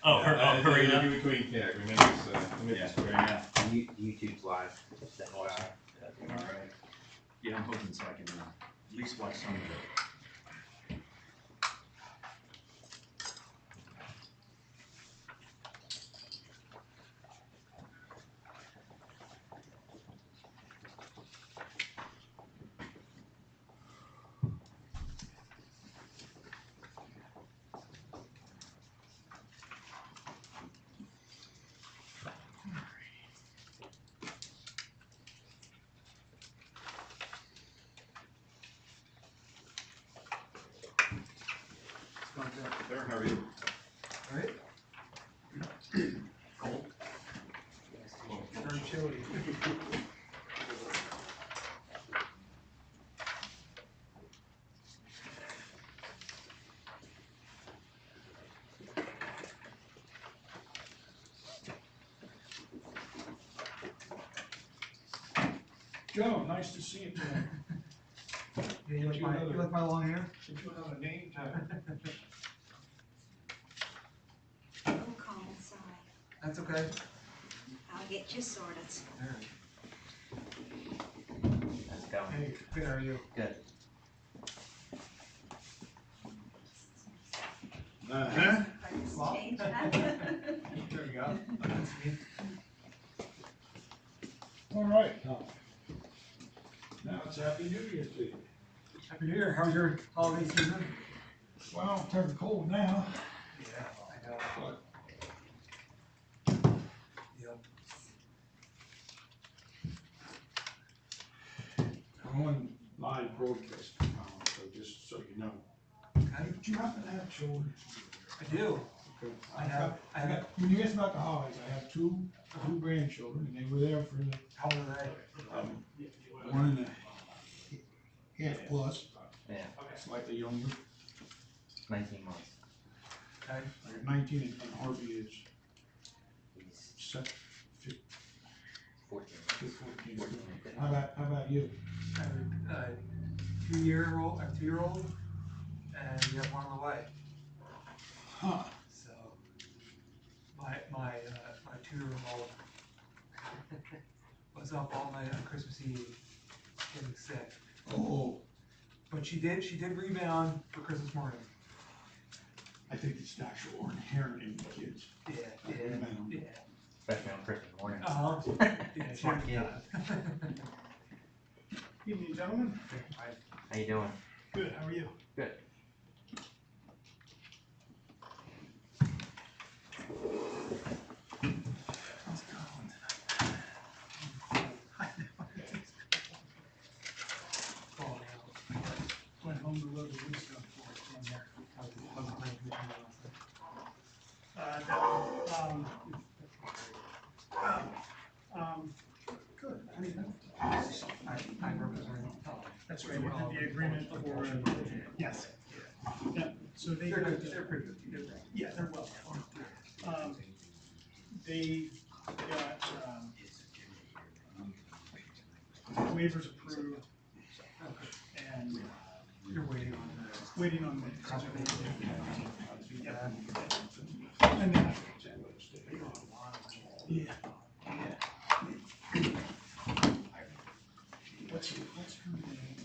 Oh, Karina. In between, yeah, we made this Karina. YouTube's live. That's Awesome. All right. Yeah, I'm hoping so I can at least watch some of it. There, how are you? All right. Cold? Very chilly. Joe, nice to see you today. Yeah, you like my long hair? Get you another name tag. Don't call inside. That's okay. I'll get you sorted. All right. Let's go. Hey, good, how are you? Good. Uh-huh. Well. Change that. There we go. That's me. All right. Now it's Happy New Year to you. Happy New Year. How was your holiday season? Well, it's terribly cold now. Yeah, I know. But Yep. I'm on live broadcast now, so just so you know. Okay. Do you happen to have children? I do. Okay. I have. When you asked about the holidays, I have two grandchildren, and they were there for the How old are they? one and a half plus, Yeah, slightly younger. 19 months. Okay. I got 19, and Harvey is He's 14. 14. How about you? I have a 2-year-old, I have a 2-year-old, and we have one on the way. Huh. So, my 2-year-old was up all night on Christmas Eve, getting sick. Oh, But she did rebound for Christmas morning. I think it's natural or inherent in the kids. Yeah. Especially on Christmas morning. Yeah, Smart kid. Evening, gentlemen. How you doing? Good, how are you? Good. How's it going? Went home to load the wood stuff for it in there. Good. How do you know? I represent. That's right, we did the agreement for, yes. Yeah, so they. They're good, they're pretty good. Yeah, they're well. They got, waivers approved and You're waiting on waiting on the. Yeah. And then. Yeah. What's her name?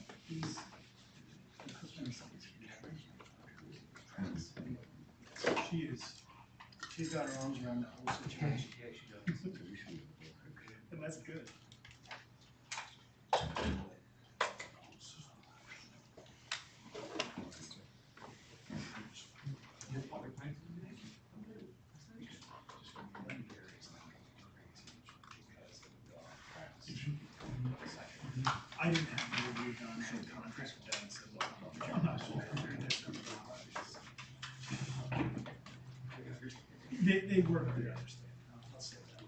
She's got her arms around the whole situation. Yeah, she does. And that's good. I didn't have the review done, so contracts were done, so I'm not sure. They work very understanding, I'll say that.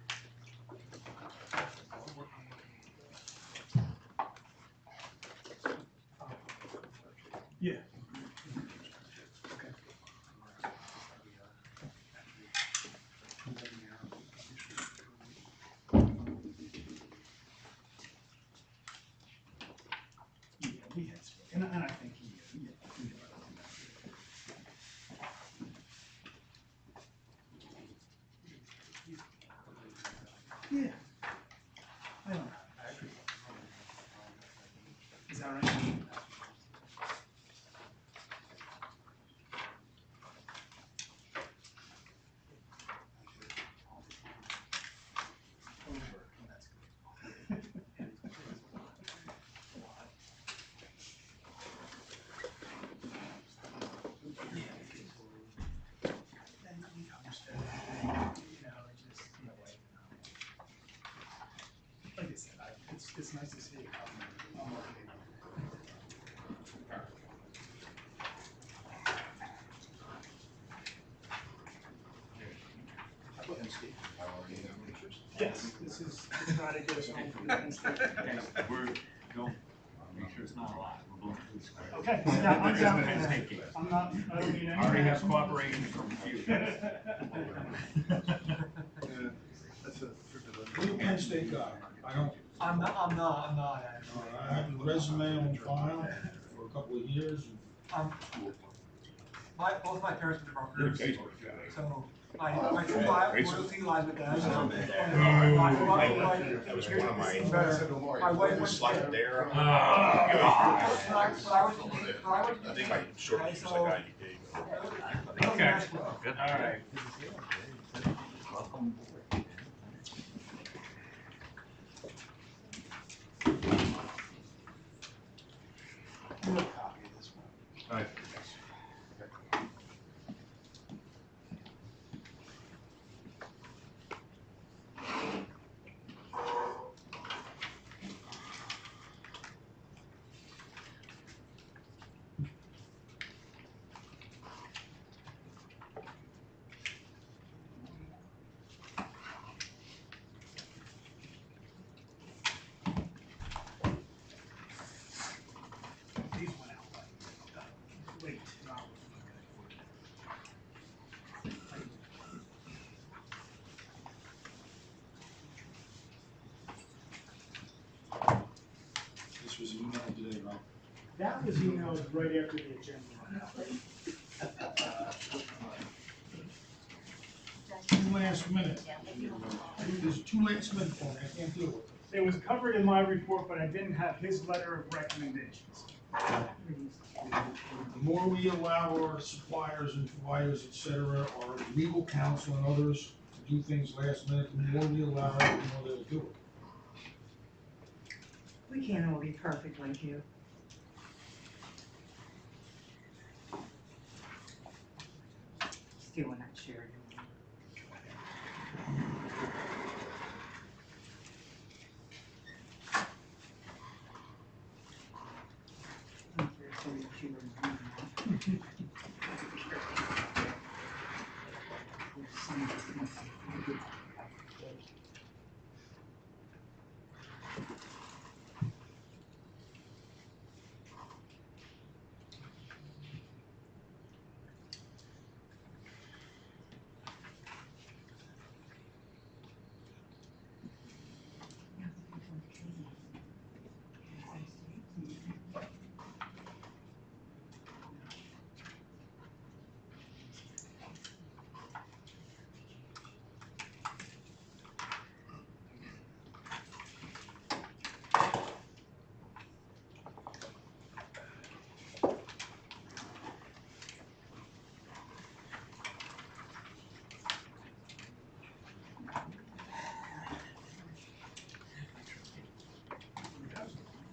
Yeah. Okay. Yeah, we had, and I think he Yeah. I don't know. Is that right? Like I said, it's nice to see it come. Yes, this is to try to get us home for the Penn State. We're, don't, make sure it's not a lot, we're both police cars. Okay, yeah, I'm down for Penn that. State game. I'm not, I don't need any. I already have cooperation from a few. You're a Penn State guy. I don't, I'm not actually. I have your resume on file for a couple of years. Both my parents were brokers, so my true loyalty lies with them. So, That was one of my. My wife was Slide there. When I I think my short was like, ah, you big. Okay. All right. Welcome aboard. All right. These went out like late 2 hours. This was emailed today, Rob. That was emailed right after the agenda went out. Two last minute. There's two last minute for me, I can't deal with it. It was covered in my report, but I didn't have his letter of recommendations. The more we allow our suppliers and providers, et cetera, our legal counsel and others to do things last minute, the more we allow it, the more they'll do it. We can't all be perfect like you. Still not sharing. I'm here so that you remember that.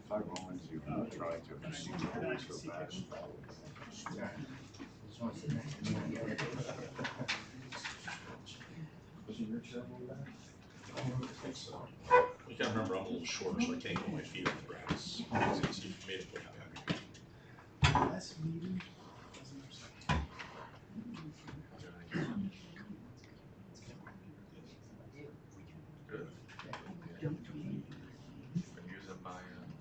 If I roll into you, I'm trying to proceed to hold so fast. Just want to sit next to me and get it. Wasn't your chair rolled back? I think so. You gotta remember, I'm a little shorter, so I can't get my feet on the grass. It's made it look happy. Last meeting. Good. Been using my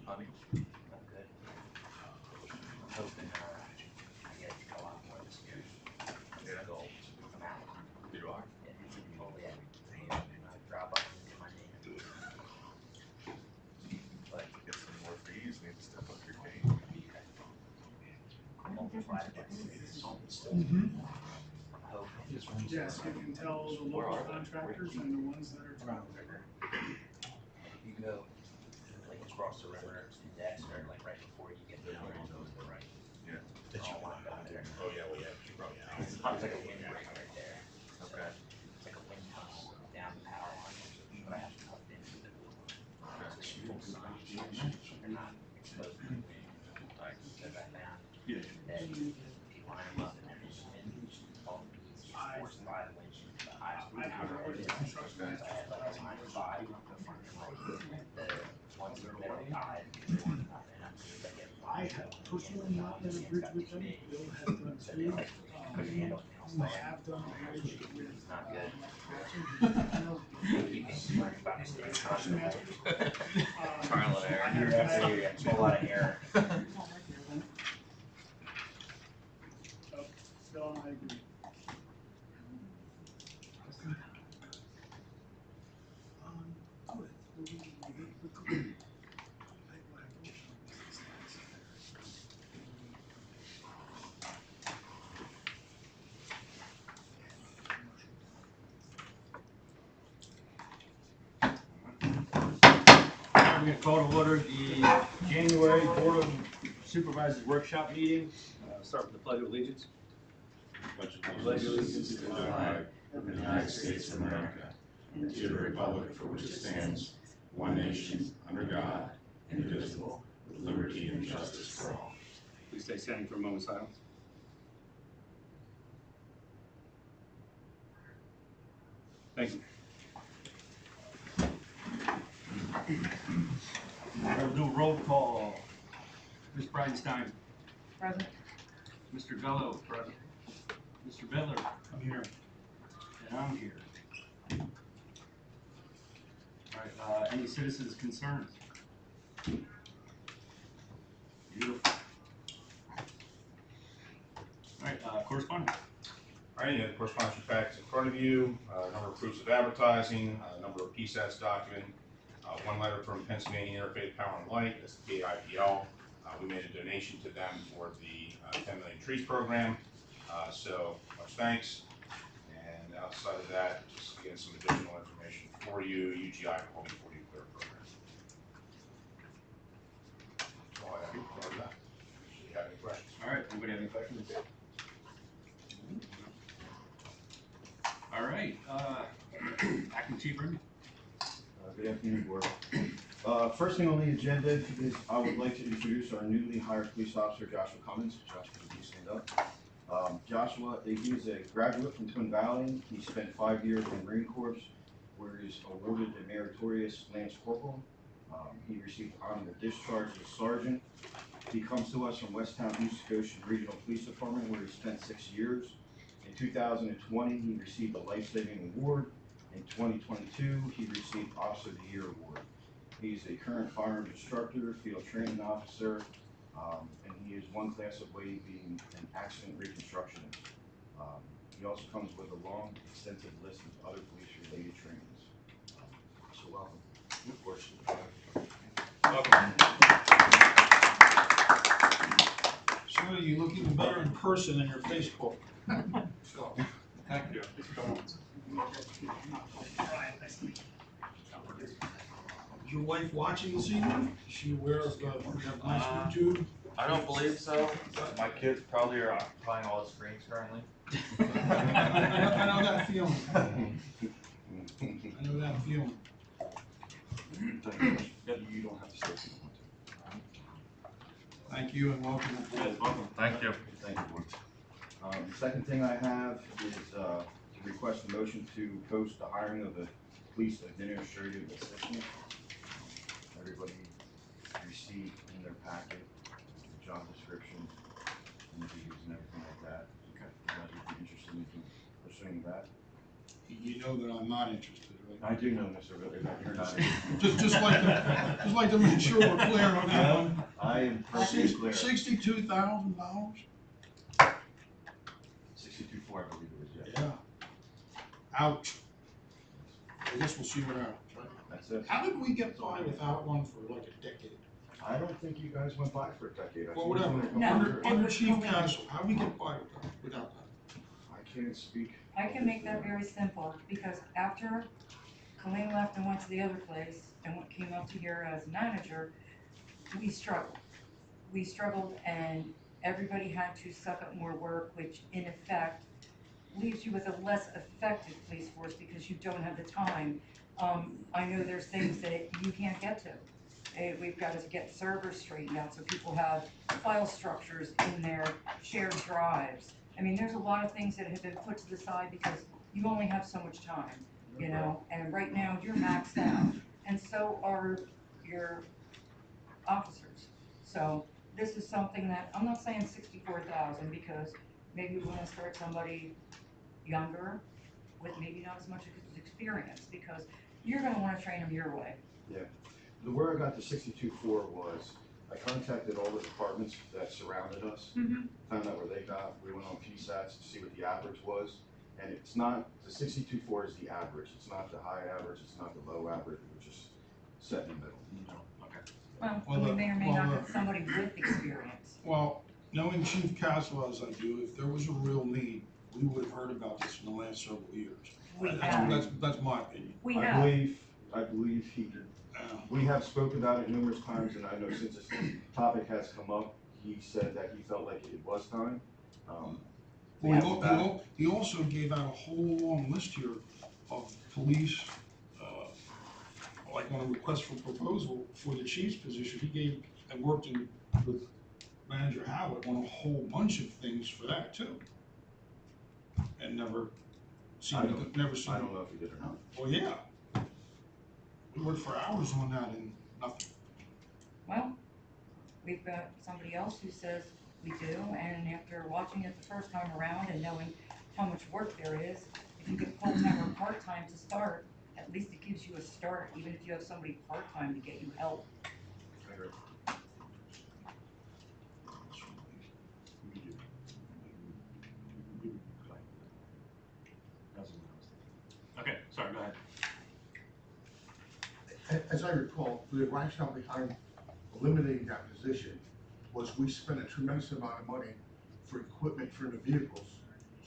honey. I'm good. I'm hoping, I get to go out more this year. Yeah. Go, I'm out. You are? Oh, yeah. And I drop up and get my name. But Get some more fees, need to step up your game. multiplied by 6. Mm-hmm. I'm hoping. Jessica can tell the local contractors and the ones that are. You go, like across the river, and that's or like right before you get down on those the right. Yeah. That you want down there. Oh, yeah, well, yeah, you probably have. It's like a windbreak right there. Okay. It's like a wind tunnel down the power line, but I have to plug into the blue line. They're not exposed to the wind. Because I found Yeah. that if you line them up and there's wind, all the bees get forced by the wind to the highest power. I've So I had like a line of 5, and like the ones in the middle died. And I have personally not done a bridge with them, Bill has done two. We have done a bridge with, Not good. Construction Masters. Trial and error. You're absolutely, a whole lot of error. Bill and I agree. I'm going to call to order the January Board of Supervisors Workshop meeting. Start with the Pledge of Allegiance. Pledge allegiance to the flag of the United States of America and to the republic for which it stands, one nation, under God, indivisible, with liberty and justice for all. Please stay standing for a moment of silence. Thank you. We'll do a roll call. Ms. Bridenstine. Present. Mr. Gallo. Present. Mr. Bittler. I'm here. And I'm here. All right, any citizens' concerns? Beautiful. All right, correspondence. All right, you have the correspondence packets in front of you, a number of proofs of advertising, a number of PSATs document, one letter from Pennsylvania Interfaith Power and Light, that's the KIPL. We made a donation to them for the 10 Million Trees program, so much thanks. And outside of that, just to get some additional information for you, UGI called me for you clear program. That's all I have for that. Do you have any questions? All right, anybody have any questions? All right, Acting Chief Rimmy. Good afternoon, Board. First thing on the agenda is I would like to introduce our newly hired police officer, Joshua Cummins. Joshua, could you stand up? Joshua, he is a graduate from Twin Valley. He spent 5 years in the Marine Corps, where he was awarded the meritorious Lance Corporal. He received honorable discharge as a sergeant. He comes to us from Westtown, East Goshen Regional Police Department, where he spent 6 years. In 2020, he received a life-saving award. In 2022, he received Officer of the Year award. He's a current firearms instructor, field training officer, and he is one class away being an accident reconstructionist. He also comes with a long, extensive list of other police-related trainings. So welcome. Of course. Sir, you look even better in person than your Facebook. So, thank you. Is your wife watching this evening? Is she aware of the nice YouTube? I don't believe so. My kids probably are occupying all the screens currently. I know that feeling. I know that feeling. You don't have to stay if you want to. Thank you and welcome aboard. Welcome. Thank you. Thank you, Board. The second thing I have is to request a motion to post the hiring of a police administrative assistant. Everybody received in their packet the job description, interviews and everything like that. Okay. You guys would be interested in pursuing that? You know that I'm not interested, right? I do know, Mr. Ridley, that you're not interested. Just like to make sure we're clear on that one. I am perfectly clear. $62,000? 62.4, I believe it was, yeah. Yeah. Ouch. I guess we'll see what happens, right? That's it. How did we get by without one for like a decade? I don't think you guys went by for a decade. I Well, think it's whatever. been a couple No. years. Under Chief Castle, how did we get by without that? I can't speak. I can make that very simple, because after Colleen left and went to the other place, and what came up to here as manager, we struggled. We struggled, and everybody had to suck up more work, which in effect leaves you with a less effective police force because you don't have the time. I know there's things that you can't get to. We've got to get servers straightened out so people have file structures in their shared drives. I mean, there's a lot of things that have been put to the side because you only have so much time, you know, and right now you're maxed out, and so are your officers. So this is something that, I'm not saying 64,000 because maybe we want to start somebody younger with maybe not as much experience, because you're going to want to train them your way. Yeah. Where I got the 62.4 was, I contacted all the departments that surrounded us, found out where they got, we went on PSATs to see what the average was, and it's not, the 62.4 is the average, it's not the high average, it's not the low average, we're just set in the middle. Well, Well, we may or may not well, get somebody with experience. Well, knowing Chief Caswell as I do, if there was a real need, we would have heard about this in the last several years. We have. That's my opinion. We I have. believe we have spoken about it numerous times, and I know since this topic has come up, he said that he felt like it was time. Well, he also gave out a whole long list here of police, like on a request for proposal for the chief's position. He gave and worked with Manager Howard on a whole bunch of things for that too. And never seen I don't know if he did or not. Well, yeah. We worked for hours on that and nothing. Well, we've got somebody else who says we do, and after watching it the first time around and knowing how much work there is, if you get full-time or part-time to start, at least it gives you a start, even if you have somebody part-time to get you help. I agree. Okay, sorry, go ahead. As I recall, the rationale behind eliminating that position was we spent a tremendous amount of money for equipment for the vehicles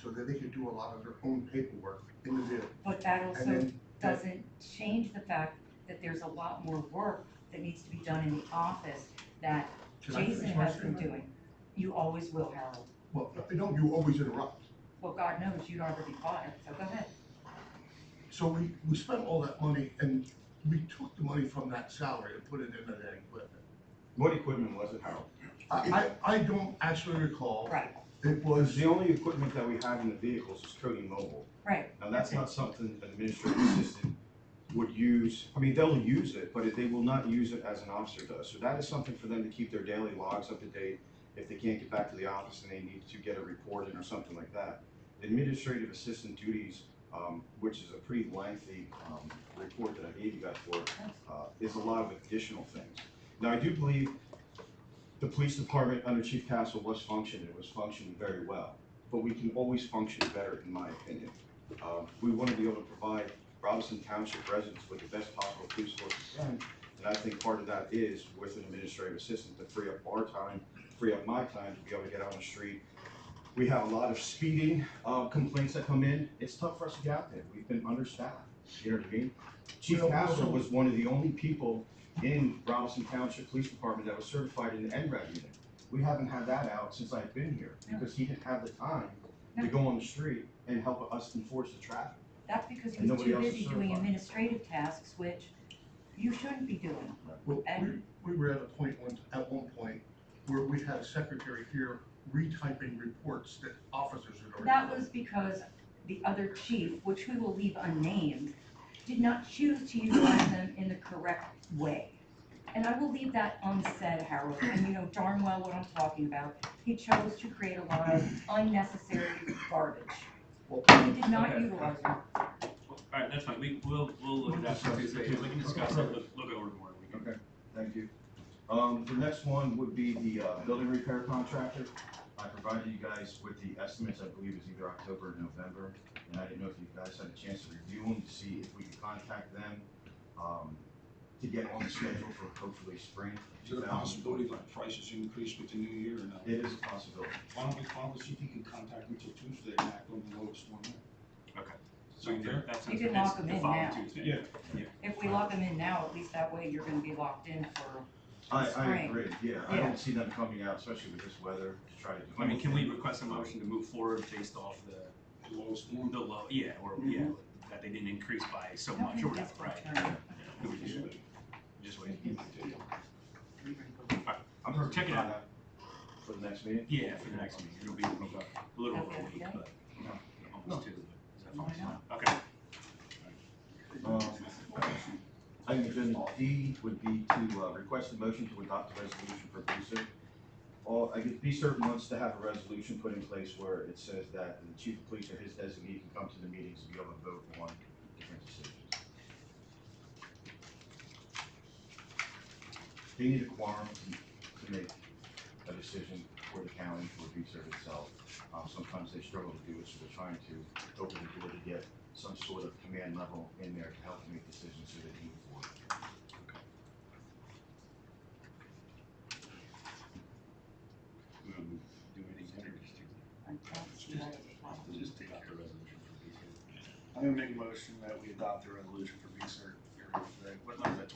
so that they could do a lot of their own paperwork in the vehicle. But that also then doesn't change the fact that there's a lot more work that needs to be done in the office that Can I Jason finish my has been statement? doing. You always will, Harold. Well, no, you always interrupt. Well, God knows you'd already bought it, so go ahead. So we spent all that money and we took the money from that salary and put it into that equipment. What equipment was it, Harold? I don't actually recall. Right, It was, The only equipment that we have in the vehicles is Cody Mobile. right. Now, that's not something an administrative assistant would use. I mean, they'll use it, but they will not use it as an officer does. So that is something for them to keep their daily logs up to date if they can't get back to the office and they need to get a report in or something like that. The administrative assistant duties, which is a pretty lengthy report that I gave you guys for, is a lot of additional things. Now, I do believe the police department under Chief Castle was functioning very well, but we can always function better, in my opinion. We want to be able to provide Robeson Township residents with the best possible police force we can, and I think part of that is with an administrative assistant to free up our time, free up my time to be able to get out on the street. We have a lot of speeding complaints that come in. It's tough for us to get out there. We've been understaffed, you know what I mean? Chief Castle was one of the only people in Robeson Township Police Department that was certified in the NRAD unit. We haven't had that out since I've been here because he didn't have the time to go on the street and help us enforce the traffic. That's because And he was nobody too else is busy doing certified. administrative tasks, which you shouldn't be doing. well, And- we were at a point at one point where we had a secretary here retyping reports that officers had already. That was because the other chief, which we will leave unnamed, did not choose to utilize them in the correct way. And I will leave that unsaid, Harold, and you know darn well what I'm talking about. He chose to create a lot of unnecessary garbage. He did not Okay. utilize them. All right, that's fine, we'll look at that for Tuesday, we can discuss it, look over it more. We can- Okay, thank you. The next one would be the building repair contractor. I provided you guys with the estimates, I believe it was either October or November, and I didn't know if you guys had a chance to review them to see if we could contact them to get on the schedule for hopefully spring. Is there a possibility that prices increase with the new year or no? It is a possibility. Why don't we see if he can contact me till Tuesday and act on the lowest one there? Okay. So there? That sounds You can good. lock 'em The in following now. Tuesday. Yeah. If we lock them in now, at least that way you're gonna be locked in for I spring. agree, yeah, I Yeah. don't see them coming out, especially with this weather, to try to do. I mean, can we request a motion to move forward based off The lowest one? the low, yeah, or, yeah, that they didn't increase by so I don't much think or that's whatever, right? gonna turn. Who would you do? Just wait. I'm perfectly Check it fine out. for the next meeting. Yeah, for the next meeting, it'll be a little over a week, but, almost two, is that fine? Okay. Item agenda D would be to request a motion to adopt a resolution for BSER. I guess BSER wants to have a resolution put in place where it says that the chief of police or his designee can come to the meetings to be able to vote on different decisions. They need a quorum to make a decision for the county, for BSER itself. Sometimes they struggle to do it, so they're trying to open the door to get some sort of command level in there to help them make decisions so they can move forward. We want to do anything better, just to adopt the resolution for BC. I'm gonna make a motion that we adopt the resolution for BSER. What number is that,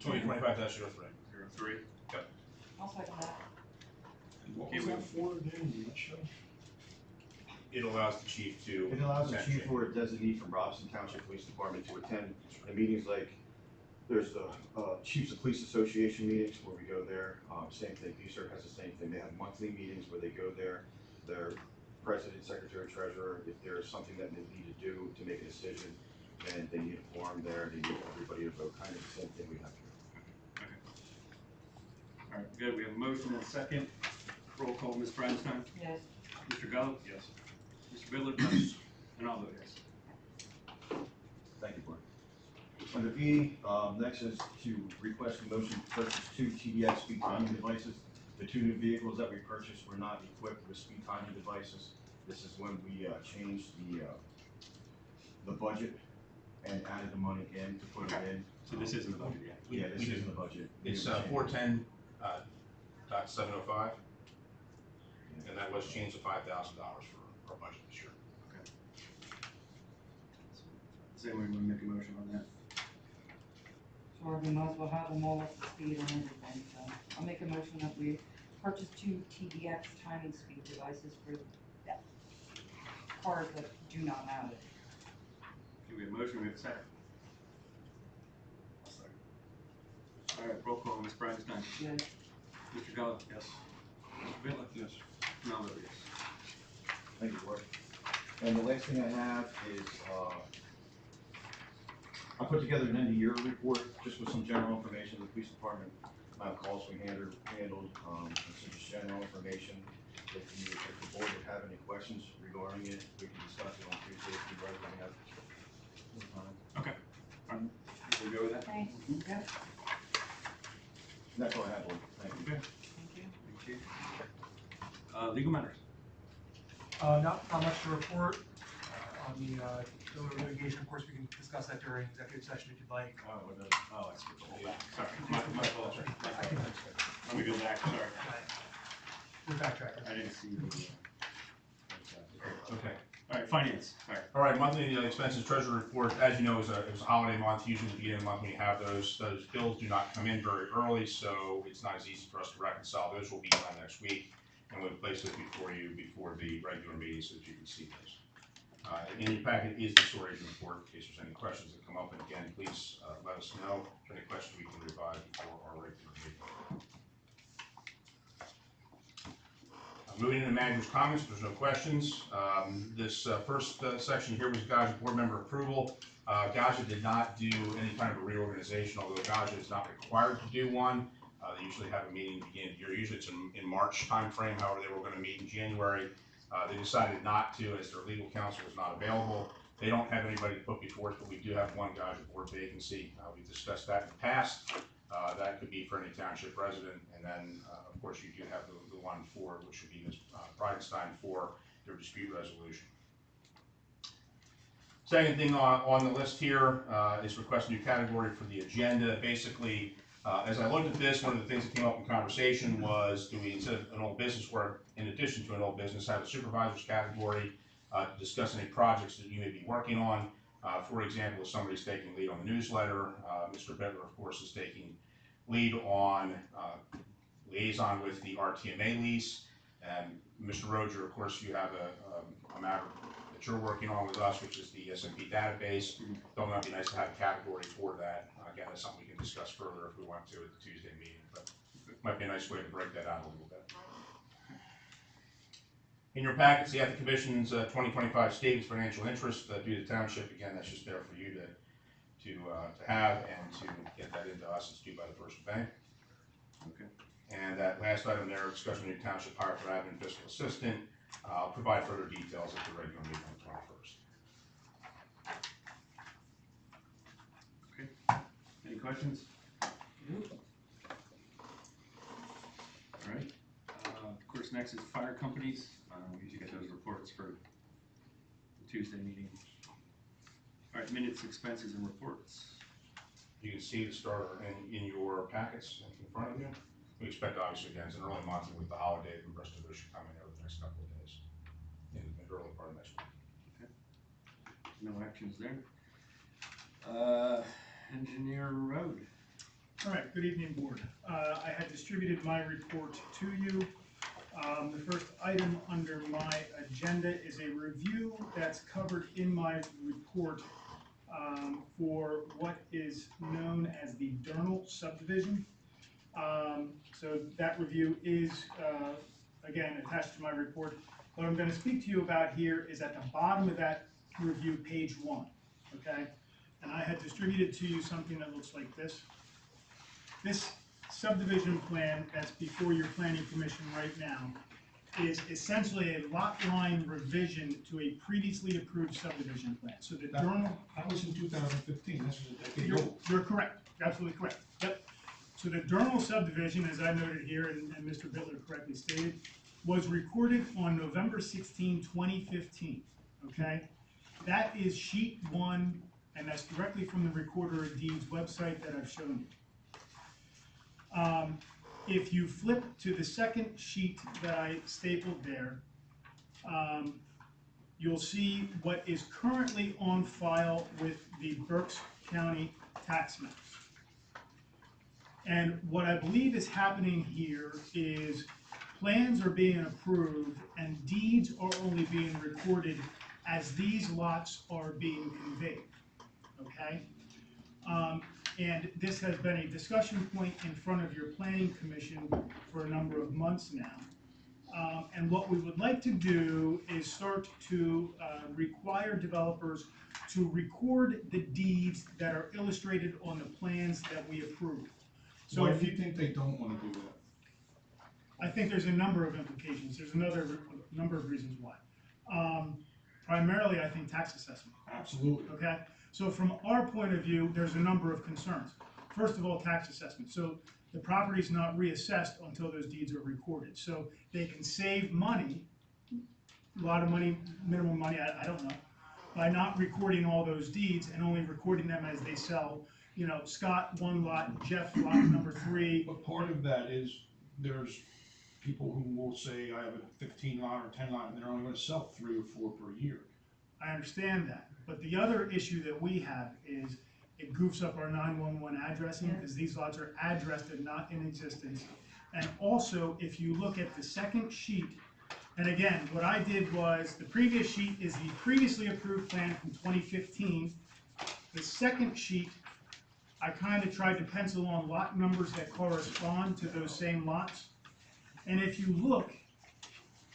2025-03. 03. I'll second that. And what was that for again, in a nutshell? It allows the chief to. It allows the chief essentially- or a designee from Robeson Township Police Department to attend the meetings like, there's the Chiefs of Police Association meetings where we go there. Same thing, BSER has the same thing. They have monthly meetings where they go there. Their president, secretary, treasurer, if there's something that they need to do to make a decision, then they need a forum there, they need everybody to vote, kind of the same thing we have here. All right, good, we have a motion and a second. Roll call, Ms. Bridenstine. Yes. Mr. Gallo? Yes. Mr. Bittler? Yes. And I'll vote yes. Thank you, Board. Under E, next is to request a motion to purchase 2 TDX speed timing devices. The 2 new vehicles that we purchased were not equipped with speed timing devices. This is when we changed the budget and added the money in to put it in. So this isn't the budget yet? Yeah, this isn't the budget. It's 410.705, and that was changed to $5,000 for our budget this year. Does anyone want to make a motion on that? Sure, we might as well have them all up to speed and everything, so I'll make a motion that we purchase 2 TDX timing speed devices for that cars that do not have it. Okay, we have a motion, we have a second. All right, roll call, Ms. Bridenstine. Yes. Mr. Gallo? Yes. Mr. Bittler? Yes. And I'll vote yes. Thank you, Board. And the last thing I have is, I put together an end of year report, just with some general information of the police department, calls we handled, and some just general information. If the board would have any questions regarding it, we can discuss it on Tuesday if you'd like to have more time. Okay. All right, we'll go with that. Thanks. Yep. And that's all I have, Board. Thank you. Okay. Thank you. Thank you. Legal matters. Not much to report. On the litigation, of course, we can discuss that during executive session if you'd like. I skipped the whole back. Sorry, my fault. Let me go back, sorry. We're backtracking. I didn't see the. Okay. All right, finance, sorry. All right, monthly expenses treasury report, as you know, it was a holiday month. Usually at the beginning of the month when you have those bills do not come in very early, so it's not as easy for us to reconcile. Those will be done next week, and we'll place those before you before the regular meeting so that you can see those. In your packet is the storage report in case there's any questions that come up, and again, please let us know if any questions we can revise before our regular meeting. Moving into manager's comments, if there's no questions. This first section here was Gaja board member approval. Gaja did not do any kind of a reorganization, although Gaja is not required to do one. They usually have a meeting at the beginning of the year. Usually it's in March timeframe. However, they were going to meet in January. They decided not to as their legal counsel was not available. They don't have anybody to put before us, but we do have one Gaja board vacancy. We've discussed that in the past. That could be for any township resident, and then of course you do have the one for, which would be Ms. Bridenstine for your dispute resolution. Second thing on the list here is request a new category for the agenda. Basically, as I looked at this, one of the things that came up in conversation was, do we, instead of an old business work, in addition to an old business, have a supervisors category to discuss any projects that you may be working on. For example, if somebody's taking lead on the newsletter, Mr. Bittler, of course, is taking lead on liaison with the RTMA lease. And Mr. Roger, of course, you have a matter that you're working on with us, which is the SMP database. Thought it might be nice to have a category for that. Again, that's something we can discuss further if we want to at the Tuesday meeting, but it might be a nice way to break that out a little bit. In your packets, you have the Commission's 2025 statements of financial interest due to the Township. Again, that's just there for you to have and to get that into us. It's due by the 1st of May. Okay. And that last item there, discussion of new Township hire for admin fiscal assistant. I'll provide further details at the regular meeting on the 21st. Okay. Any questions? All right. Of course, next is fire companies. We usually get those reports for the Tuesday meeting. All right, minutes, expenses, and reports. You can see the starter in your packets in front of you. We expect, obviously, again, it's an early month with the holiday, the rest of those should come in over the next couple of days, in the early part of next week. Okay. No actions there. Engineer Road. All right, good evening, board. I had distributed my report to you. The first item under my agenda is a review that's covered in my report for what is known as the Durnall subdivision. So that review is, again, attached to my report. What I'm going to speak to you about here is at the bottom of that review, page 1, okay? And I had distributed to you something that looks like this. This subdivision plan that's before your planning commission right now is essentially a lot line revision to a previously approved subdivision plan. So the Durnall... That was in 2015, this was a decade old. You're correct, absolutely correct, yep. So the Durnall subdivision, as I noted here, and Mr. Bittler correctly stated, was recorded on November 16, 2015, okay? That is sheet 1, and that's directly from the Recorder of Deeds website that I've shown you. If you flip to the second sheet that I stapled there, you'll see what is currently on file with the Berks County tax maps. And what I believe is happening here is plans are being approved and deeds are only being recorded as these lots are being conveyed, okay? And this has been a discussion point in front of your planning commission for a number of months now. And what we would like to do is start to require developers to record the deeds that are illustrated on the plans that we approve. So Why if do you think they don't want to do that? I think there's a number of implications. There's another number of reasons why. Primarily, I think tax assessment. Absolutely. Okay? So from our point of view, there's a number of concerns. First of all, tax assessment. So the property's not reassessed until those deeds are recorded. So they can save money, a lot of money, minimum money, I don't know, by not recording all those deeds and only recording them as they sell. You know, Scott, 1 lot, Jeff, lot number 3. But part of that is there's people who will say, I have a 15 lot or 10 lot, and they're only going to sell 3 or 4 per year. I understand that. But the other issue that we have is it goofs up our 911 addressing because these lots are addressed and not in existence. And also, if you look at the second sheet, and again, what I did was, the previous sheet is the previously approved plan from 2015. The second sheet, I kind of tried to pencil on lot numbers that correspond to those same lots. And if you look,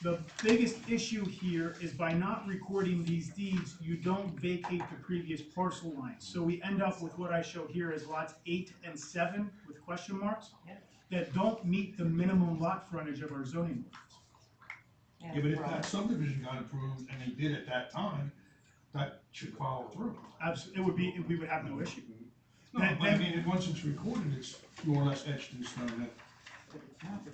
the biggest issue here is by not recording these deeds, you don't vacate the previous parcel lines. So we end up with what I show here as lots 8 and 7 with question marks that don't meet the minimum lot frontage of our zoning ordinance. Yeah, but if that subdivision got approved and they did at that time, that should follow through. Absolutely, it would be, we would have no issue. No, but I mean, once it's recorded, it's more or less etched in stone.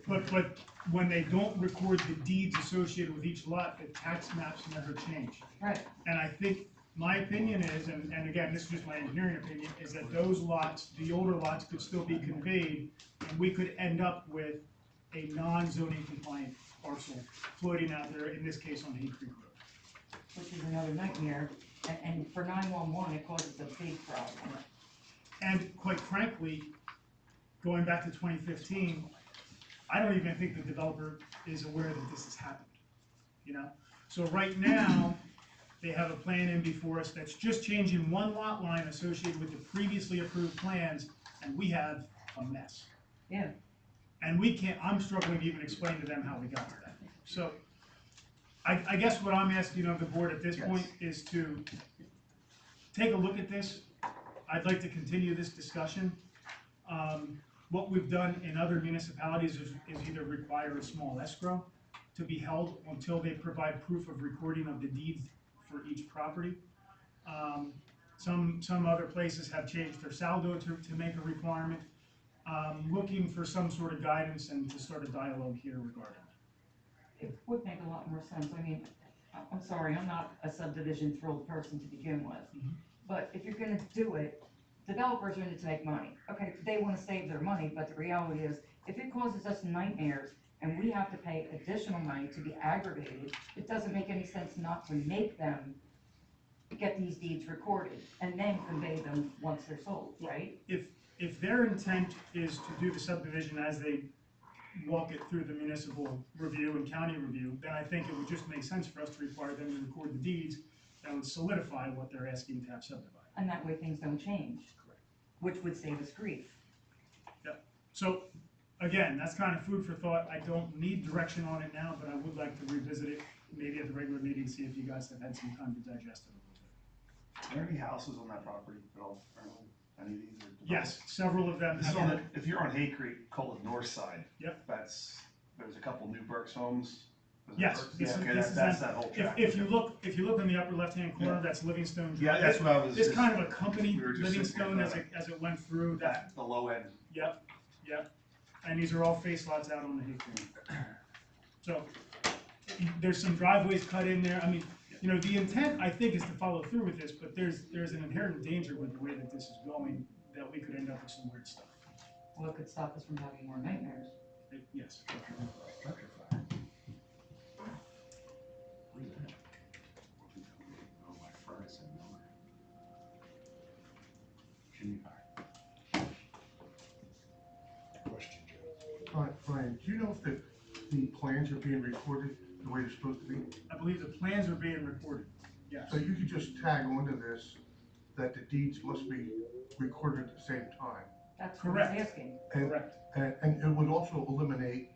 But when they don't record the deeds associated with each lot, the tax maps never change. Right. And I think My opinion is, and again, this is just my engineering opinion, is that those lots, the older lots could still be conveyed, and we could end up with a non-zoning compliant parcel floating out there, in this case on Hay Creek Road. Which is another nightmare, and for 911, it causes a big problem. And quite frankly, going back to 2015, I don't even think the developer is aware that this has happened, you know? So right now, they have a plan in before us that's just changing one lot line associated with the previously approved plans, and we have a mess. Yeah. And we can't, I'm struggling to even explain to them how we got to that. So, I guess what I'm asking of the board at this point is to take a look at this. I'd like to continue this discussion. What we've done in other municipalities is either require a small escrow to be held until they provide proof of recording of the deeds for each property. Some other places have changed their saldo to make a requirement. Looking for some sort of guidance and to start a dialogue here regarding it. It would make a lot more sense. I mean, I'm sorry, I'm not a subdivision thrilled person to begin with. But if you're gonna do it, developers are gonna take money. Okay, they wanna save their money, but the reality is, if it causes us nightmares and we have to pay additional money to be aggravated, it doesn't make any sense not to make them get these deeds recorded and then convey them once they're sold, right? If their intent is to do the subdivision as they walk it through the municipal review and county review, then I think it would just make sense for us to require them to record the deeds that would solidify what they're asking to have subdivided. And that way things don't change. Correct. Which would save us grief. Yep. So, again, that's kind of food for thought. I don't need direction on it now, but I would like to revisit it, maybe at the regular meeting, see if you guys have had some time to digest it a little bit. Are there any houses on that property at all? Any of these are developed? Yes, several of them This is have. on the, if you're on Hay Creek, call it north side. Yep. There's a couple New Berks homes. Was it Yes, Berks? this Yeah, is- okay, this is that's them. that whole tract. If you look in the upper left-hand corner, Yeah. that's Livingstone. Yeah, that's what I was It's just- kind of accompanied we were just Livingstone sitting here as it went through that. The low end. Yep. And these are all face lots out on the Hay Creek. So, there's some driveways cut in there. I mean, you know, the intent, I think, is to follow through with this, but there's an inherent danger with the way that this is going, that we could end up with some weird stuff. Well, it could stop us from having more nightmares. Yes. Structure fire. Where's that? Oh, my furnace in Miller. Chimney fire. Question, Joe. Brian, do you know if the plans are being recorded the way they're supposed to be? I believe the plans are being recorded, yes. So you could just tag onto this that the deeds must be recorded at the same time. That's what I was Correct. asking. And, Correct. and it would also eliminate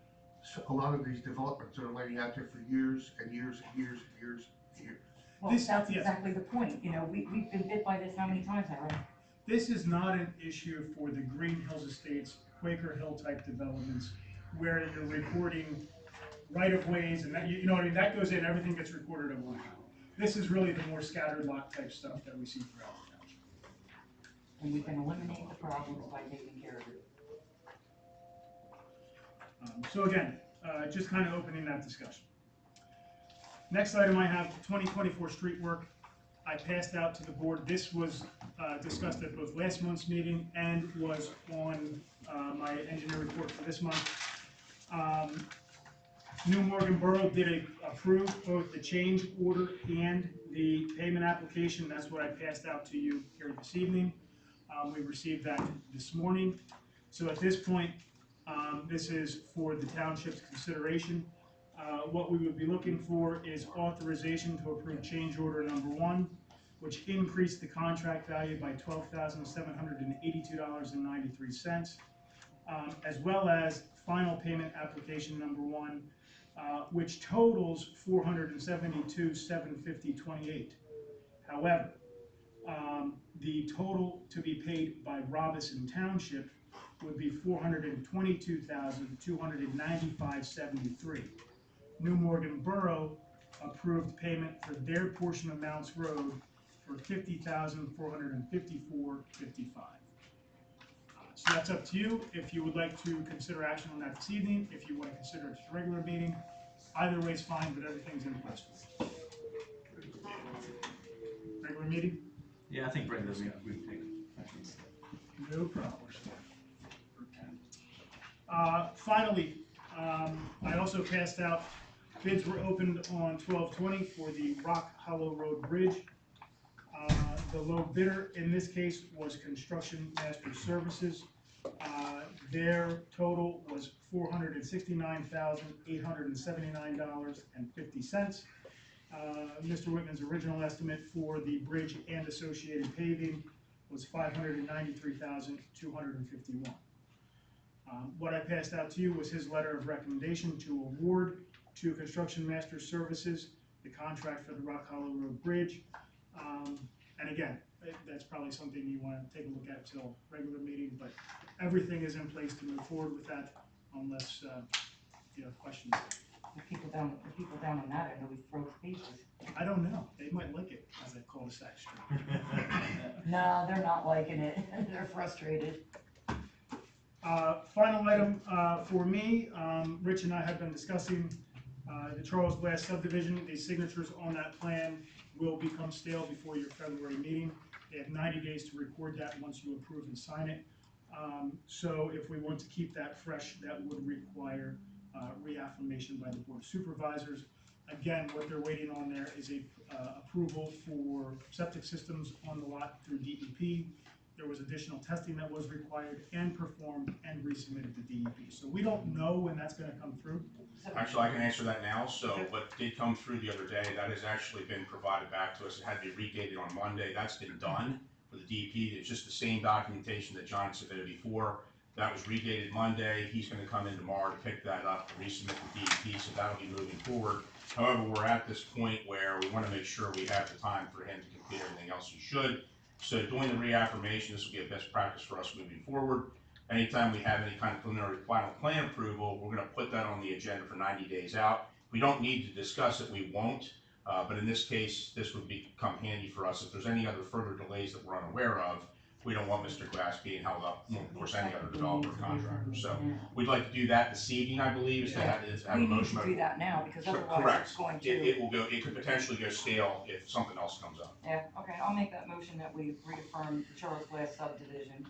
a lot of these developments that are laying out there for years and years and years and years and years. Well, This- that's yes. exactly the point. You know, we've been bit by this how many times, Howard? This is not an issue for the Green Hills Estates, Quaker Hill type developments, where you're recording right-of-ways and that, you know what I mean, that goes in, everything gets recorded at one time. This is really the more scattered lot type stuff that we see throughout the township. And we can eliminate the problems by taking care of it. So again, just kind of opening that discussion. Next item I have, 2024 street work. I passed out to the board. This was discussed at both last month's meeting and was on my engineer report for this month. New Morgan Borough did approve both the change order and the payment application. That's what I passed out to you here this evening. We received that this morning. So at this point, this is for the township's consideration. What we would be looking for is authorization to approve change order number 1, which increased the contract value by $12,782.93, as well as final payment application number 1, which totals $472,750.28. However, the total to be paid by Robeson Township would be $422,295.73. New Morgan Borough approved payment for their portion of Mounts Road for $50,454.55. So that's up to you, if you would like to consider action on that this evening, if you want to consider it a regular meeting. Either way is fine, but everything's in place. Regular meeting? Yeah, I think regular meeting, we can take it. No problem. Finally, I also passed out, bids were opened on 12/20 for the Rock Hollow Road Bridge. The low bidder in this case was Construction Master Services. Their total was $469,879.50. Mr. Whitman's original estimate for the bridge and associated paving was $593,251. What I passed out to you was his letter of recommendation to award to Construction Master Services the contract for the Rock Hollow Road Bridge. And again, that's probably something you want to take a look at till regular meeting, but everything is in place to move forward with that unless you have questions. The people down on that end will be thrown to pieces. I don't know, they might like it as a cul-de-sac street. No, they're not liking it. They're frustrated. Final item for me, Rich and I have been discussing the Charles Glass subdivision. The signatures on that plan will become stale before your February meeting. They have 90 days to record that once you approve and sign it. So if we want to keep that fresh, that would require reaffirmation by the Board of Supervisors. Again, what they're waiting on there is a approval for septic systems on the lot through DEP. There was additional testing that was required and performed and resubmitted to DEP. So we don't know when that's gonna come through. Actually, I can answer that now. So what did come through the other day, that has actually been provided back to us. It had to be redated on Monday. That's been done for the DEP. It's just the same documentation that John submitted before. That was redated Monday. He's gonna come in tomorrow to pick that up and resubmit to DEP, so that'll be moving forward. However, we're at this point where we wanna make sure we have the time for him to complete everything else he should. So doing the reaffirmation, this will be a best practice for us moving forward. Anytime we have any kind of preliminary final plan approval, we're gonna put that on the agenda for 90 days out. We don't need to discuss it, we won't. But in this case, this would become handy for us. If there's any other further delays that we're unaware of, we don't want Mr. Glass being held up, well, of course, any other developer or contractor. So we'd like to do that this evening, I believe, is to have a We need motion. to do that now, because otherwise Correct. it's going to. It will go, it could potentially go stale if something else comes up. Yeah, okay, I'll make that motion that we reaffirm the Charles Glass subdivision.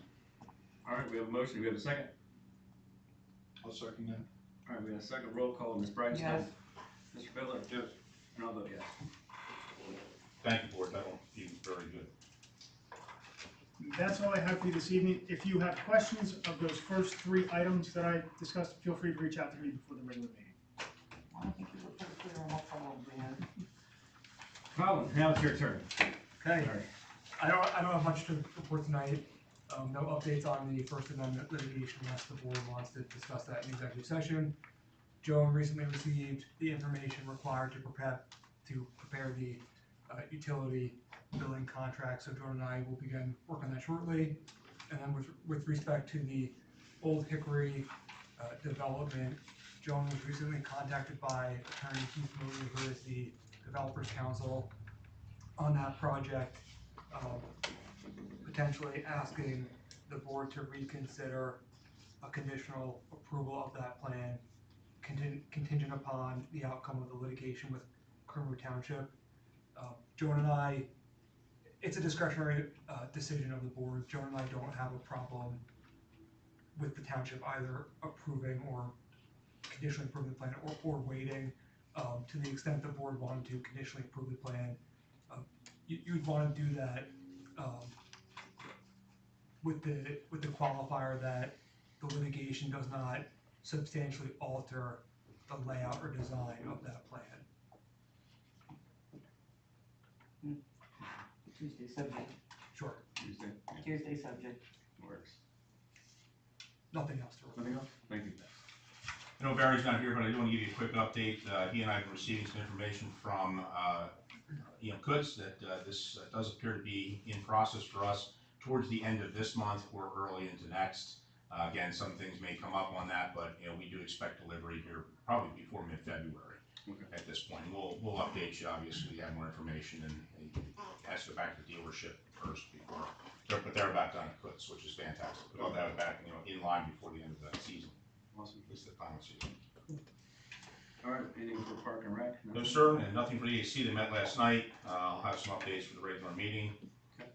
All right, we have a motion, we have a second. I'll second that. All right, we have a second roll call, Ms. Brightstone. Yes. Mr. Bittler. Yes. And I'll vote yes. Thank you, board, that will be very good. That's all I have for you this evening. If you have questions of those first three items that I discussed, feel free to reach out to me before the regular meeting. I think you were pretty clear on what problem we had. Colin, now it's your turn. Okay, I don't have much to report tonight. No updates on the First Amendment litigation unless the board wants to discuss that in executive session. Joan recently received the information required to prepare the utility billing contract, so Joan and I will begin work on that shortly. And then with respect to the Old Hickory development, Joan was recently contacted by Attorney Keith Moody, who is the developers counsel on that project, potentially asking the board to reconsider a conditional approval of that plan contingent upon the outcome of the litigation with Township. Joan and I, it's a discretionary decision of the board. Joan and I don't have a problem with the township either approving or conditionally approving the plan or waiting. To the extent the board wanted to conditionally approve the plan, you'd want to do that with the qualifier that the litigation does not substantially alter the layout or design of that plan. Tuesday subject. Sure. Tuesday subject. Works. Nothing else to report. Nothing else? Thank you. I know Barry's not here, but I do want to give you a quick update. He and I have been receiving some information from Ian Kutz that this does appear to be in process for us towards the end of this month or early into next. Again, some things may come up on that, but we do expect delivery here probably before mid-February. Okay. At this point. We'll update you, obviously, have more information, and it has to go back to the dealership first before, but they're about done at Kutz, which is fantastic. We'll have it back, in line before the end of that season. Awesome. At least the final season. All right, anything for Park and Rec? No, sir, and nothing for the EAC. They met last night. I'll have some updates for the regular meeting. Okay.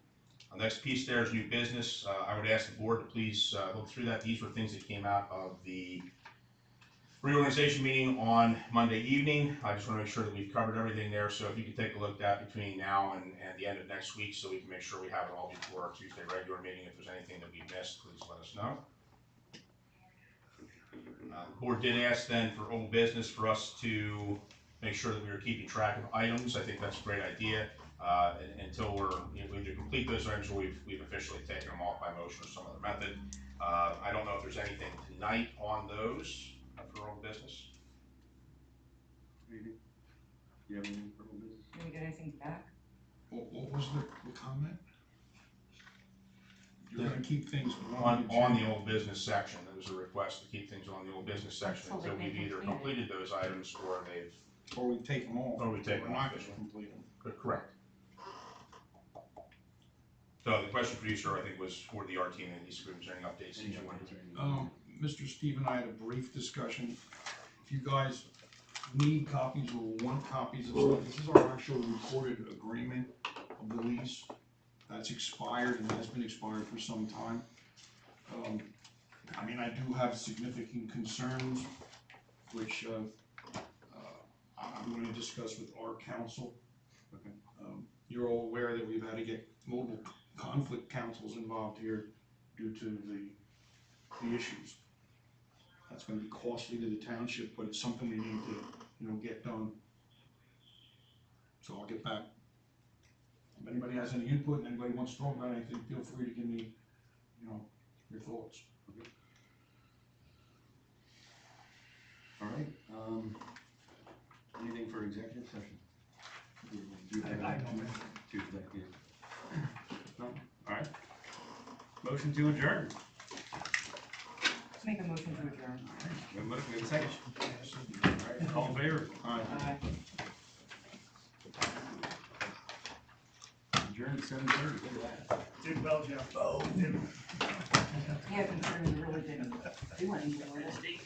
The next piece there is new business. I would ask the board to please look through that. These were things that came out of the reorganization meeting on Monday evening. I just want to make sure that we've covered everything there. So if you could take a look at that between now and the end of next week, so we can make sure we have it all before our Tuesday regular meeting. If there's anything that we missed, please let us know. The board did ask then for old business for us to make sure that we were keeping track of items. I think that's a great idea. Until we either complete those items or we've officially taken them off by motion or some other method. I don't know if there's anything tonight on those for old business. Anything? You have anything for old business? Did we get anything back? What was the comment? You're gonna keep things On the old business section, there was a request to keep things on the old business section So until they we've can either complete it. completed those items or they've, Or we take them off. or we take them We're off. not gonna complete them. Correct. So the question for you, sir, I think was for the RT and these groups, any updates that you wanted? Mr. Steve and I had a brief discussion. If you guys need copies or want copies of stuff, this is our actual recorded agreement of the lease. That's expired and has been expired for some time. I mean, I do have significant concerns, which I'm gonna discuss with our counsel. Okay. You're all aware that we've had to get multiple conflict counsels involved here due to the issues. That's gonna be costly to the township, but it's something we need to, get done. So I'll get back. If anybody has any input and anybody wants to talk about anything, feel free to give me, your thoughts. Okay. All right, anything for executive session? Do I that, don't know. do that, yeah. No? All right. Motion to adjourn. Make a motion to adjourn. We have a motion, we have a second. All right, all in favor? Aye. Adjourned at 7:30, look at that. Did well, Jeff. Oh, did. Yeah, considering we really didn't do anything with it.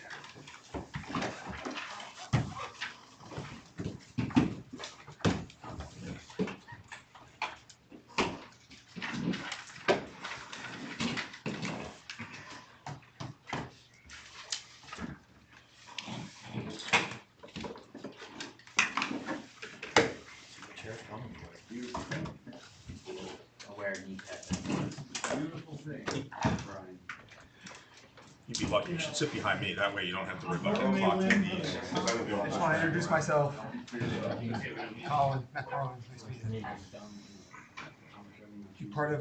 Aware need that. Beautiful thing, Brian. You'd be lucky, you should sit behind me, that way you don't have to worry about Unfortunately, clocking Lynn, these. I just want to introduce myself. Colin McCron, nice to meet you. You part of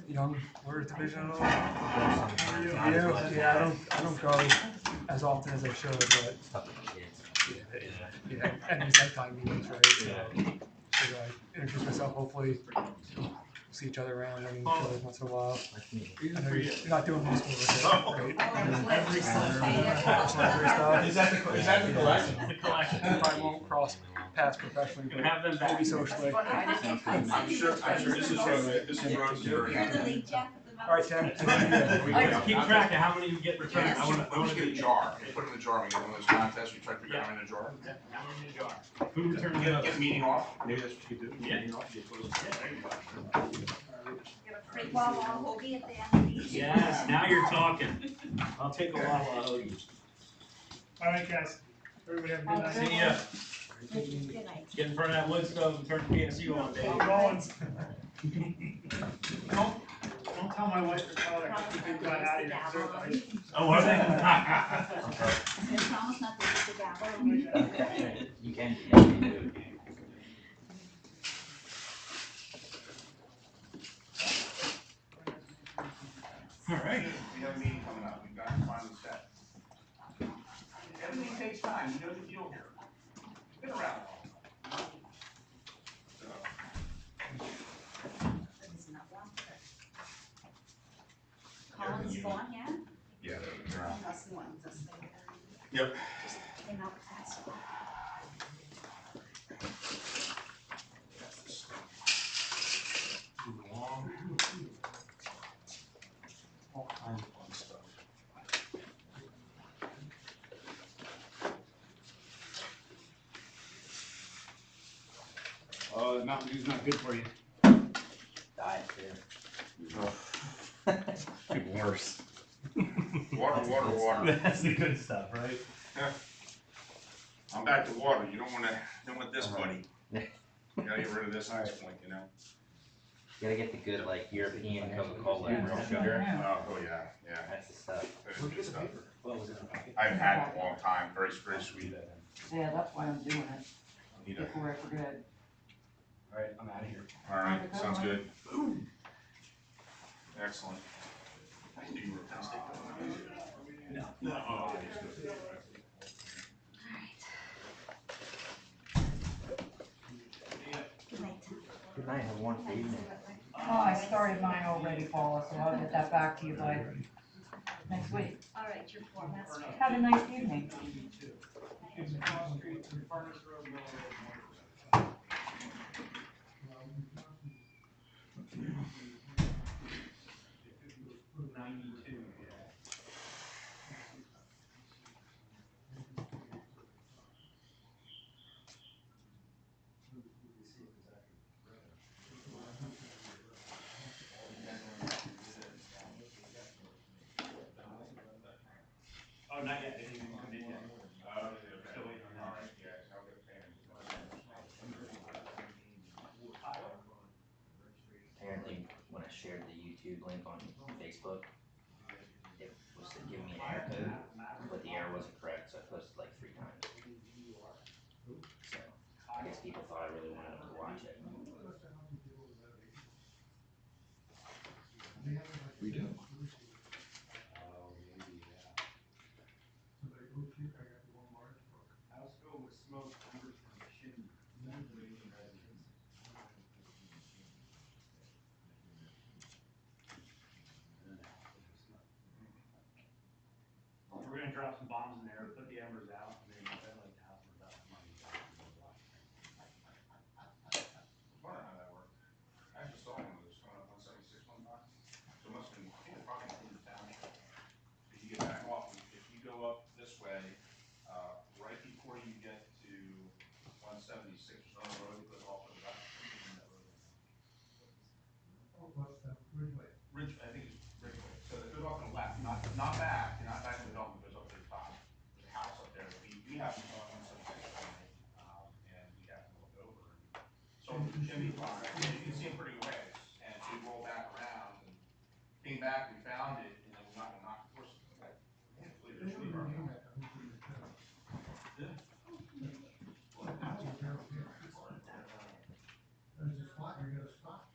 young Warriors Division at all? Yeah, I don't go as often as I should, but yeah, and these nighttime meetings, right? So I introduce myself. Hopefully, we'll see each other around. I mean, once in a while. I know you're not doing music with it, right? Every Is that the collection? The collection. Probably won't cross paths professionally, but Have them back. maybe socially. I'm sure this is Rose. You're the lead Jeff of the All right, Tim. Keep track of how many you get returned. Yes. I want to get a jar, we put it in the jar, we get one of those contests, we try to figure out how many in a jar. How many in the jar? Who returns Get those? a meeting off, maybe that's what you do. Yeah. Meeting off, get those. Yeah, there you go. Free Wawa hoagie at the end of each. Yes, now you're talking. I'll take a Wawa hoagie. All right, guys. Everybody have a good night. See ya. Good night. Get in front of that wood stove and turn the PSU on, baby. I'm going. Don't tell my wife or tell her we got out of here. Oh, are they? I said, promise not to use the gavel. You can do it. All right. We have a meeting coming up, we've got to finally set. Everything takes time, you know the deal here. Been around long. Colin's gone yet? Yeah. That's the one, that's the. Yep. Just came out fast. Move along. All kinds of fun stuff. Mountain Dew's not good for you. Diet too. Even worse. Water. That's the good stuff, right? I'm back to water. You don't want this, buddy. You gotta get rid of this at this point, you know? You gotta get the good, like, European Coca-Cola and real sugar. Oh, yeah. That's the stuff. That is good stuff. I haven't had it in a long time. Very, very sweet. Yeah, that's why I'm doing it, Need a- before I forget. All right, I'm out of here. All right, sounds good. Excellent. Do you repent stick? No. No. Good night, have a wonderful evening. Oh, I started mine already, Paula, so I'll get that back to you by next week. All right, your format's. Have a nice evening. Oh, not yet, they didn't even come in yet. Okay. Still waiting on that. All right, yeah, I'll get a payment. Apparently, when I shared the YouTube link on Facebook, it was giving me an error code, but the error wasn't correct, so I posted like 3 times. So, I guess people thought I really wanted them to watch it. We do. I'll go with smoked embers from chimney. We're gonna drop some bombs in there, put the embers out, and then ventilate the house without the money. Wonder how that worked. I actually saw one of those coming up 176 one time. So it must have been, I think it's probably in the township. If you get back off, if you go up this way, right before you get to 176, there's another road that goes off to the left. Ridge, I think it's Ridgeway. So it goes off to the left, not back, not back to the development, it goes up to the top. There's a house up there that we have to go on 176 tonight, and we have to look over. So the chimney farm, you can see it pretty ways, and we rolled back around and came back, we found it, and then we knocked the horse. I can't believe the chimney farm. There's a spot, you're gonna stop.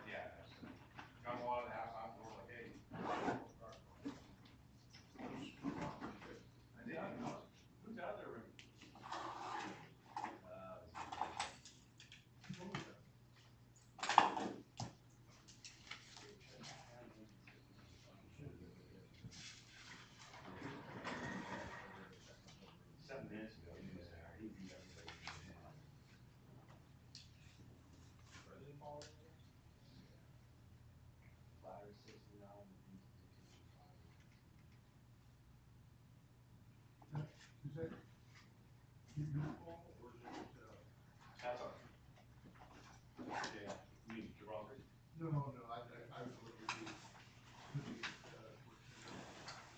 Yeah, got a lot of the house out the door, like, hey. I did. Who's out there? Is that, you call, or is it, That's all. Yeah, you mean Gibraltar? no, I was looking at the,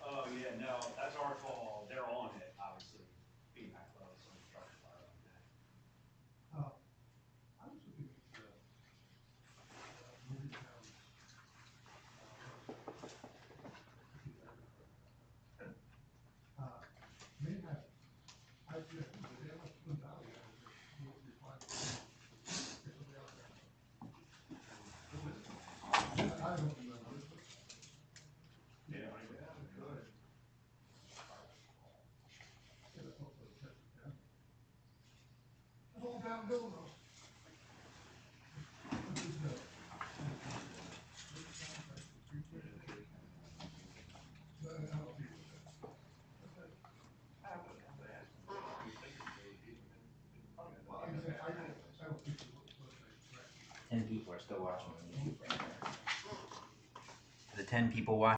Oh, yeah, no, that's our call, they're on it, obviously, being that close, some structure fire on that. I was looking at, movie towns. They have, I think, they have a Twin Valley, you're fine. I don't remember. Yeah. Good. Yeah, that's also a Texas town. It's all downhill though. What is that? I don't think it looks like that. 10 people are still watching on YouTube right now. The 10 people watching